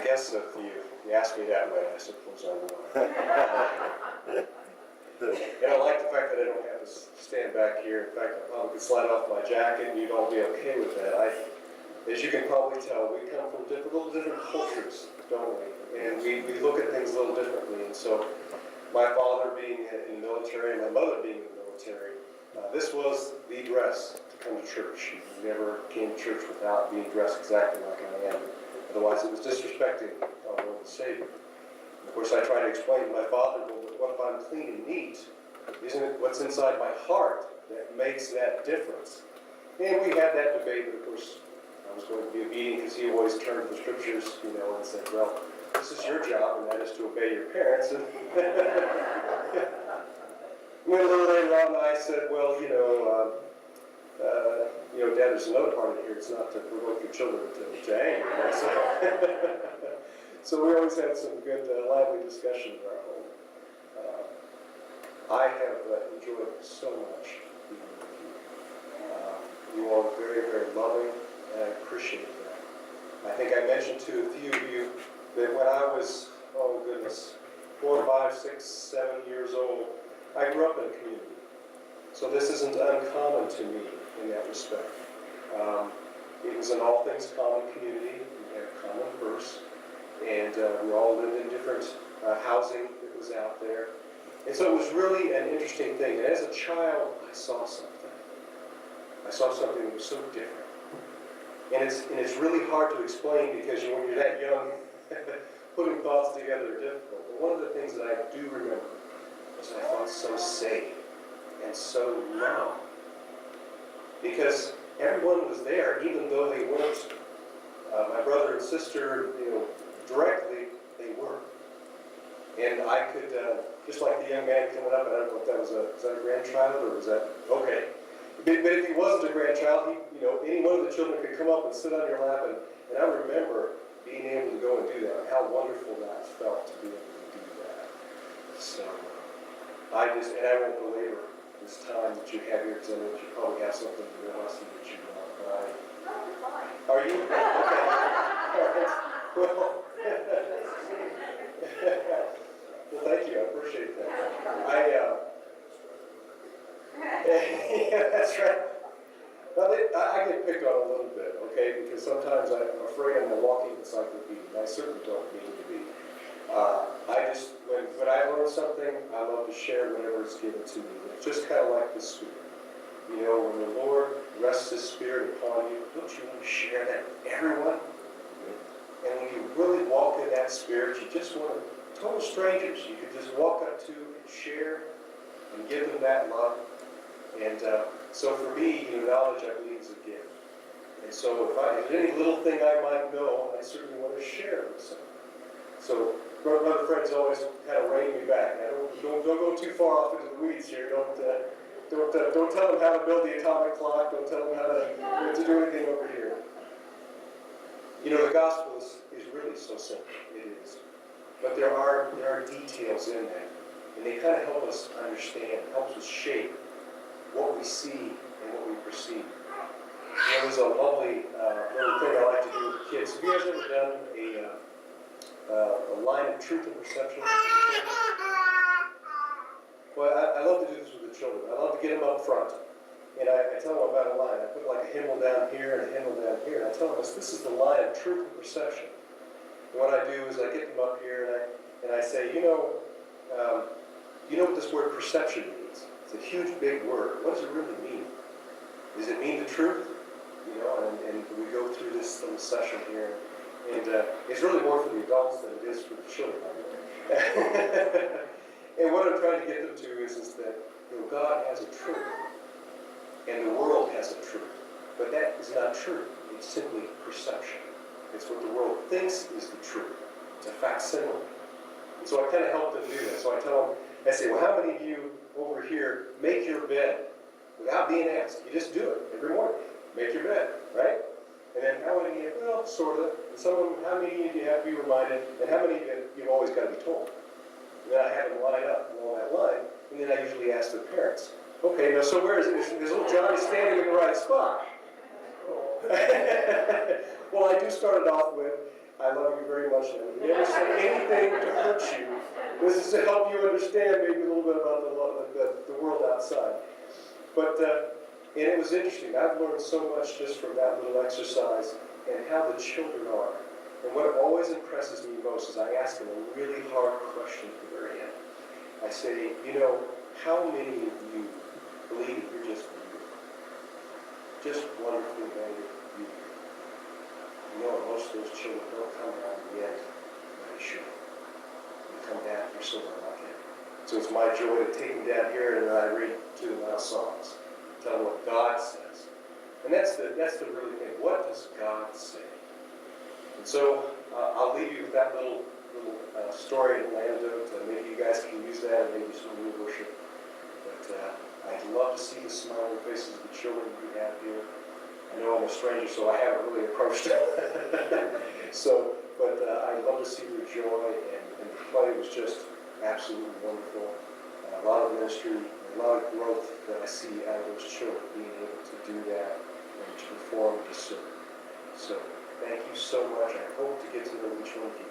guess if you ask me that way, I suppose I will. And I like the fact that I don't have to stand back here. In fact, I probably could slide off my jacket and you'd all be okay with that. As you can probably tell, we come from different cultures, don't we? And we look at things a little differently. And so my father being in the military and my mother being in the military, this was the dress to come to church. You never came to church without being dressed exactly like I am. Otherwise, it was disrespecting our Lord and Savior. Of course, I try to explain to my father, well, what if I'm clean and neat? Isn't it what's inside my heart that makes that difference? And we had that debate, but of course, I was going to be obedient because he always turned to the scriptures, and said, well, this is your job, and that is to obey your parents. And a little later on, I said, well, Dad, there's another part of it here. It's not to provoke your children to anger. So we always had some good, lively discussion in our home. I have enjoyed so much being with you. You all are very, very loving, and I appreciate that. I think I mentioned to a few of you that when I was, 4, 5, 6, 7 years old, I grew up in a community. So this isn't uncommon to me in that respect. It was an all things common community. We had a common verse. And we all lived in different housing that was out there. And so it was really an interesting thing. And as a child, I saw something. I saw something that was so different. And it's really hard to explain because when you're that young, putting thoughts together are difficult. But one of the things that I do remember was I felt so safe and so loved. Because everyone was there, even though they weren't my brother and sister, directly, they were. And I could, just like the young man coming up, I don't know if that was a grandchild or was that, okay. But if he wasn't a grandchild, any one of the children could come up and sit on your lap, and I remember being able to go and do that, how wonderful that felt to be able to do that. So, I won't belabor this time that you have here, because I know that you probably have something in your house that you want, but are you? Okay. All right. Well, thank you. I appreciate that. Yeah, that's right. Well, I get picked on a little bit, okay, because sometimes I'm afraid I'm a walking encyclopedia, and I certainly don't mean to be. When I learn something, I love to share whatever is given to me. It's just kind of like the Spirit. When the Lord rests His Spirit upon you, don't you want to share that with everyone? And when you really walk in that Spirit, you just want to, total strangers, you could just walk up to and share and give them that love. And so for me, knowledge, I believe, is a gift. And so if there's any little thing I might know, I certainly want to share it with someone. So brother Fred's always kind of reining me back. Now, don't go too far off into the weeds here. Don't tell them how to build the atomic clock. Don't tell them how to do anything over here. The gospel is really so simple. It is. But there are details in that. And they kind of help us understand, helps us shape what we see and what we perceive. There's a lovely little thing I like to do with kids. Have you guys ever done a line of truth and perception? Well, I love to do this with the children. I love to get them up front. And I tell them about a line. I put like a hymnal down here and a hymnal down here. And I tell them this is the line of truth and perception. And what I do is I get them up here and I say, you know what this word perception means? It's a huge, big word. What does it really mean? Does it mean the truth? And we go through this little session here. And it's really more for the adults than it is for the children. And what I'm trying to get them to is that God has a truth. And the world has a truth. But that is not true. It's simply perception. It's what the world thinks is the truth. It's a facsimile. And so I kind of help them do that. So I tell them, I say, well, how many of you over here make your bed without being asked? You just do it every morning. Make your bed, right? And then how many of you, well, sort of. And some of them, how many of you have to be reminded? And how many of you, you've always got to be told? And then I have them line up along that line. And then I usually ask their parents, okay, now so where is little Johnny standing in the right spot? Well, I do start it off with, I love you very much. And I never say anything to hurt you. This is to help you understand maybe a little bit about the world outside. But, and it was interesting. I've learned so much just from that little exercise and how the children are. And what always impresses me most is I ask them a really hard question at the very end. I say, you know, how many of you believe that you're just beautiful? Just wonderfully made beautiful. You know, most of those children don't come down to the end when they should. They come down here somewhere like that. So it's my joy to take them down here and I read to them out songs. Tell them what God says. And that's the really thing. What does God say? And so I'll leave you with that little story and anecdote. Maybe you guys can use that and maybe some of your worship. But I'd love to see the smiling faces of the children you have here. I know I'm a stranger, so I haven't really approached them. But I'd love to see their joy, and the play was just absolutely wonderful. A lot of ministry, a lot of growth that I see out of those children being able to do that and to perform and to serve. So thank you so much. I hope to get to know each one of you.